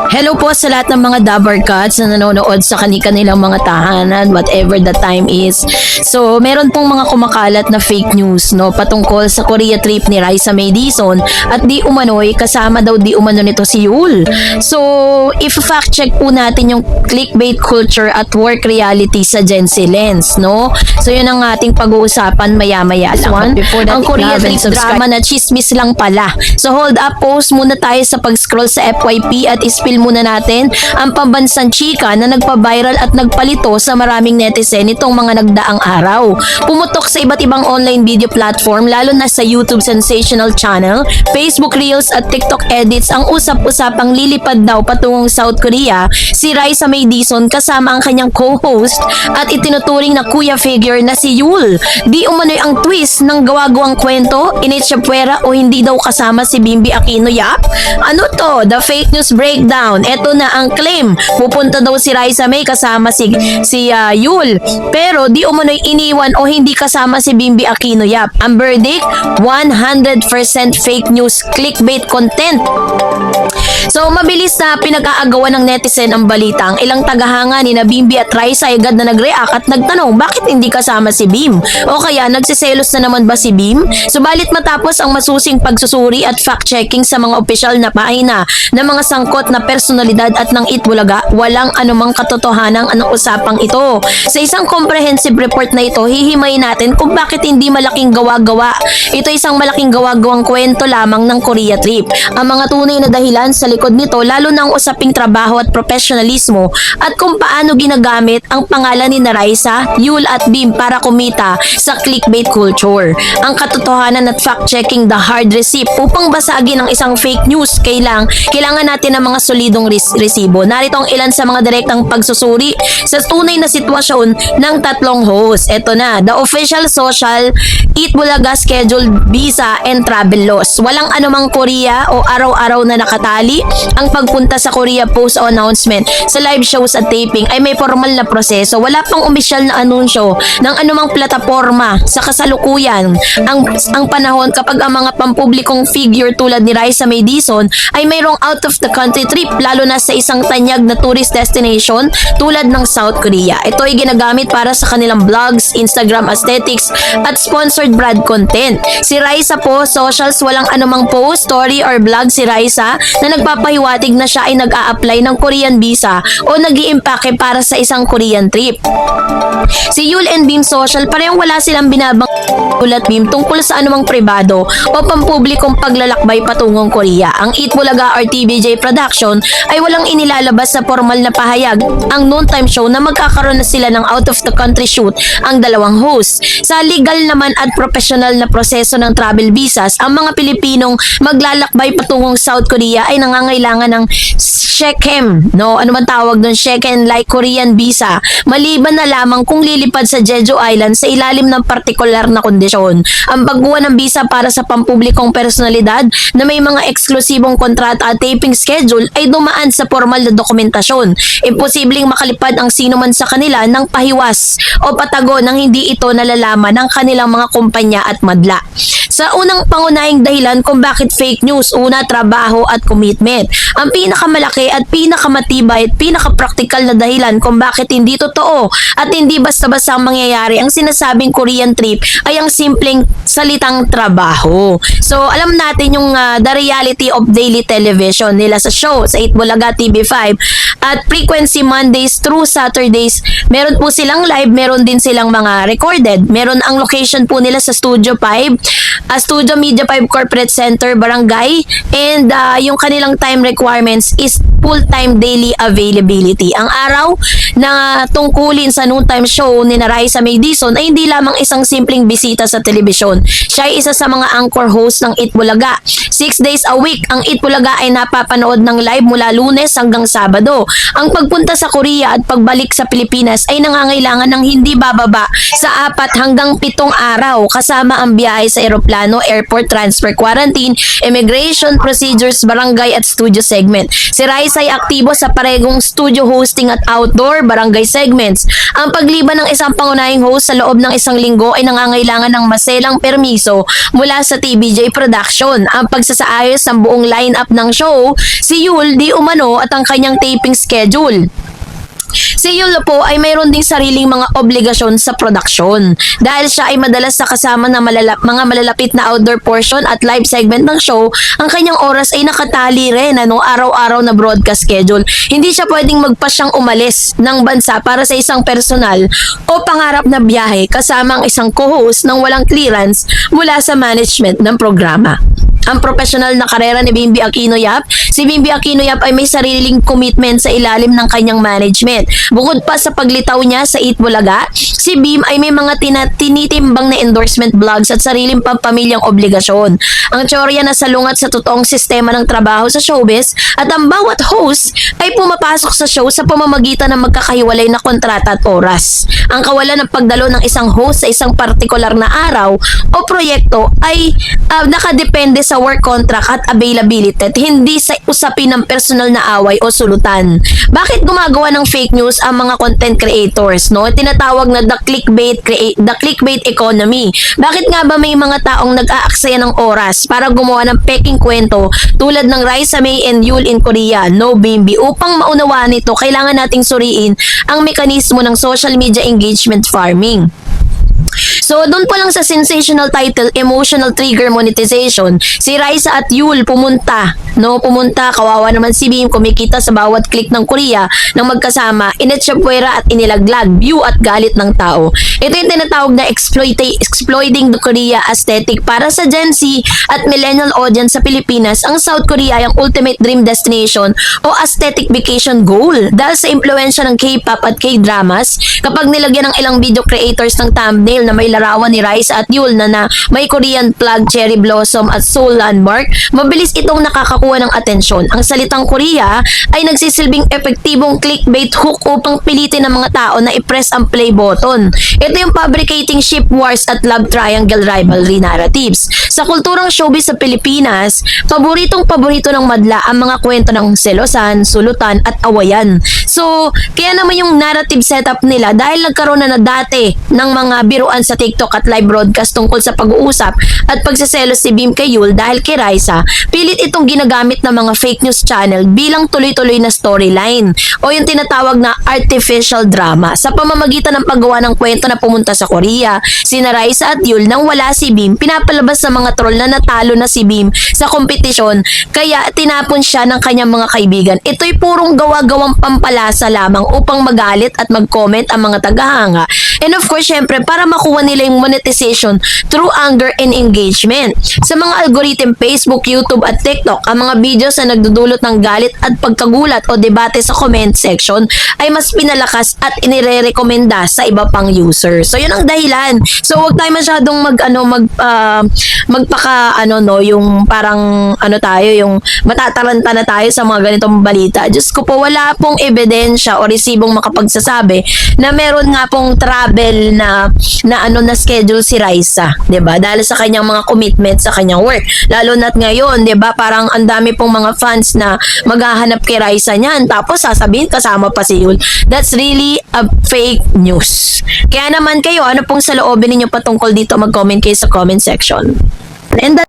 Hello po sa lahat ng mga Dabber Cats na nanonood sa kanilang mga tahanan, whatever the time is. So, meron pong mga kumakalat na fake news, no, patungkol sa Korea trip ni Raisa May Dizon at di umano'y kasama daw di umano nito si Yul. So, if fact check po natin yung clickbait culture at work reality sa Gen Z Lens, no? So, yun ang ating pag-uusapan maya-maya lang. Ang Korea trip drama na chismis lang pala. So, hold up, pause muna tayo sa pag-scroll sa FYP at ispill muna natin ang pambansang chika na nagpa-viral at nagpalito sa maraming netizen itong mga nagdaang araw. Pumutok sa iba't ibang online video platform lalo na sa YouTube sensational channel, Facebook Reels at TikTok edits ang usap-usapang lilipad daw patungong South Korea si Raisa May Dizon kasama ang kanyang co-host at itinuturing na kuya figure na si Yul. Di umano'y ang twist ng gawa-gawang kwento, initsapwera o hindi daw kasama si Bimbi Aquino Yap? Ano to? The fake news breakdown. Ito na ang claim. Pupunta daw si Raisa May kasama si Yul. Pero di umano'y iniwan o hindi kasama si Bimbi Aquino Yap. Ang verdict, 100% fake news clickbait content. So mabilis na pinag-aagawan ng netizen ang balita. Ang ilang tagahanga ni na Bimbi at Raisa ay agad na nag-react at nagtanong bakit hindi kasama si Bim? O kaya nagsiselos na naman ba si Bim? Subalit matapos ang masusing pagsusuri at fact-checking sa mga opisyal na pahina ng mga sangkot na personalidad at ng Itbulaga, walang anumang katotohanan ang usapang ito. Sa isang comprehensive report na ito, hihimay natin kung bakit hindi malaking gawa-gawa. Ito isang malaking gawa-gawang kwento lamang ng Korea trip. Ang mga tunay na dahilan sa likod nito, lalo na ang usaping trabaho at profesionalismo at kung paano ginagamit ang pangalan ni Raisa, Yul at Bim para kumita sa clickbait culture. Ang katotohanan at fact-checking the hard receipt upang basagin ang isang fake news, kailangan natin ng mga solidong resibo. Narito ang ilan sa mga direktang pagsusuri sa tunay na sitwasyon ng tatlong host. Ito na, the official social Itbulaga scheduled visa and travel laws. Walang anumang Korea o araw-araw na nakatali. Ang pagpunta sa Korea post o announcement sa live shows at taping ay may formal na proseso. Wala pang opisyal na anunsyo ng anumang plataforma sa kasalukuyan. Ang panahon kapag ang mga pampublikong figure tulad ni Raisa May Dizon ay mayroong out of the country trip lalo na sa isang tanyag na tourist destination tulad ng South Korea. Ito ay ginagamit para sa kanilang vlogs, Instagram aesthetics at sponsored brand content. Si Raisa po, socials, walang anumang post, story or vlog si Raisa na nagpapahiwatig na siya ay nag-a-apply ng Korean visa o nag-iimpake para sa isang Korean trip. Si Yul and Bim social, parehong wala silang binabang ulat Bim tungkol sa anumang pribado o pampublikong paglalakbay patungong Korea. Ang Itbulaga or TVJ production ay walang inilalabas sa formal na pahayag ang noontime show na magkakaroon na sila ng out of the country shoot ang dalawang host. Sa legal naman at professional na proseso ng travel visas, ang mga Pilipinong maglalakbay patungong South Korea ay nangangailangan ng Shechem, no? Ano man tawag doon? Shechem like Korean visa. Maliban na lamang kung lilipad sa Jeju Island sa ilalim ng partikular na kondisyon. Ang pagkuha ng visa para sa pampublikong personalidad na may mga eksklusibong kontrata at taping schedule ay dumaan sa formal na dokumentasyon. Imposibleng makalipad ang sino man sa kanila ng pahiwas o patago nang hindi ito nalalaman ng kanilang mga kumpanya at madla. Sa unang pangunahing dahilan kung bakit fake news, una, trabaho at commitment. Ang pinakamalaki at pinakamatibay at pinakapraktikal na dahilan kung bakit hindi totoo at hindi basta-basta ang mangyayari ang sinasabing Korean trip ay ang simpleng salitang trabaho. So, alam natin yung the reality of daily television nila sa show sa Itbulaga TV5 at frequency Mondays through Saturdays. Meron po silang live, meron din silang mga recorded. Meron ang location po nila sa Studio 5, Studio Media 5 Corporate Center, Barangay, and yung kanilang time requirements is full-time daily availability. Ang araw na tungkulin sa noontime show ni Raisa May Dizon ay hindi lamang isang simpleng bisita sa telebisyon. Siya ay isa sa mga anchor host ng Itbulaga. 6 days a week, ang Itbulaga ay napapanood ng live mula Lunes hanggang Sabado. Ang pagpunta sa Korea at pagbalik sa Pilipinas ay nangangailangan ng hindi bababa sa 4 hanggang 7 araw kasama ang biyahe sa eroplano, airport transfer, quarantine, immigration procedures, barangay at studio segment. Si Raisa Raisa ay aktibo sa paregong studio hosting at outdoor barangay segments. Ang pagliban ng isang pangunahing host sa loob ng isang linggo ay nangangailangan ng maselang permiso mula sa TVJ Production. Ang pagsasaayos ng buong lineup ng show, si Yul di umano at ang kanyang taping schedule. Si Yul po ay mayroon ding sariling mga obligasyon sa production dahil siya ay madalas sa kasama ng mga malalapit na outdoor portion at live segment ng show. Ang kanyang oras ay nakatali rin araw-araw na broadcast schedule. Hindi siya pwedeng magpasyang umalis ng bansa para sa isang personal o pangarap na biyahe kasama ang isang co-host nang walang clearance mula sa management ng programa. Ang professional na karera ni Bimbi Aquino Yap, si Bimbi Aquino Yap ay may sariling commitment sa ilalim ng kanyang management. Bukod pa sa paglitaw niya sa Eat Bulaga, si Bim ay may mga tinitimbang na endorsement vlogs at sariling pampamilyang obligasyon. Ang teorya na salungat sa totoong sistema ng trabaho sa showbiz at ang bawat host ay pumapasok sa show sa pamamagitan ng magkakahiwalay na kontrata at oras. Ang kawalan ng pagdalo ng isang host sa isang partikular na araw o proyekto ay nakadepende sa work contract at availability at hindi sa usapin ng personal na away o sulutan. Bakit gumagawa ng fake news ang mga content creators, no? Tinatawag na the clickbait economy. Bakit nga ba may mga taong nag-aaksaya ng oras para gumawa ng peking kwento tulad ng Raisa May and Yul in Korea, no Bimbi? Upang maunawaan ito, kailangan nating suriin ang mekanismo ng social media engagement farming. So, doon pa lang sa sensational title, Emotional Trigger Monetization, si Raisa at Yul pumunta, kawawa naman si Bim, kumikita sa bawat click ng Korea ng magkasama, inetsyapuera at inilaglag, view at galit ng tao. Ito yung tinatawag na exploiting the Korea aesthetic para sa Gen Z at millennial audience sa Pilipinas. Ang South Korea ay ang ultimate dream destination o aesthetic vacation goal dahil sa impluensya ng K-pop at K-dramas. Kapag nilagyan ng ilang video creators ng thumbnail na may larawan ni Raisa at Yul na may Korean flag, cherry blossom at soul landmark, mabilis itong nakakakuha ng atensyon. Ang salitang Korea ay nagsisilbing epektibong clickbait hook upang pilitin ng mga tao na i-press ang play button. Ito yung fabricating ship wars at love triangle rivalry narratives. Sa kulturang showbiz sa Pilipinas, paborito ng madla ang mga kwento ng selosan, sulutan at awayan. So, kaya naman yung narrative setup nila dahil nagkaroon na dati ng mga biruan sa TikTok at live broadcast tungkol sa pag-uusap at pagseselos si Bim kay Yul dahil kay Raisa, pilit itong ginagamit ng mga fake news channel bilang tuloy-tuloy na storyline o yung tinatawag na artificial drama sa pamamagitan ng paggawa ng kwento na pumunta sa Korea, sina Raisa at Yul nang wala si Bim, pinapalabas sa mga troll na natalo na si Bim sa kompetisyon kaya tinapon siya ng kanyang mga kaibigan. Ito'y purong gawa-gawang pampalasa lamang upang magalit at mag-comment ang mga tagahanga. And of course, syempre, para makuha nila yung monetization through anger and engagement. Sa mga algorithm, Facebook, YouTube at TikTok, ang mga videos na nagdudulot ng galit at pagkagulat o debate sa comment section ay mas pinalakas at inire-rekomenda sa iba pang user. So, yun ang dahilan. So, huwag tayo masyadong yung parang yung matataranta na tayo sa mga ganitong balita. Diyos ko po, wala pong ebidensya o resibong makapagsasabi na meron nga pong travel na schedule si Raisa, 'di ba? Dahil sa kanyang mga commitment sa kanyang work. Lalo na't ngayon, 'di ba? Parang ang dami pong mga fans na maghahanap kay Raisa niyan. Tapos sasabihin kasama pa si Yul. That's really a fake news. Kaya naman kayo, ano pong saloobin ninyo patungkol dito? Mag-comment kayo sa comment section. And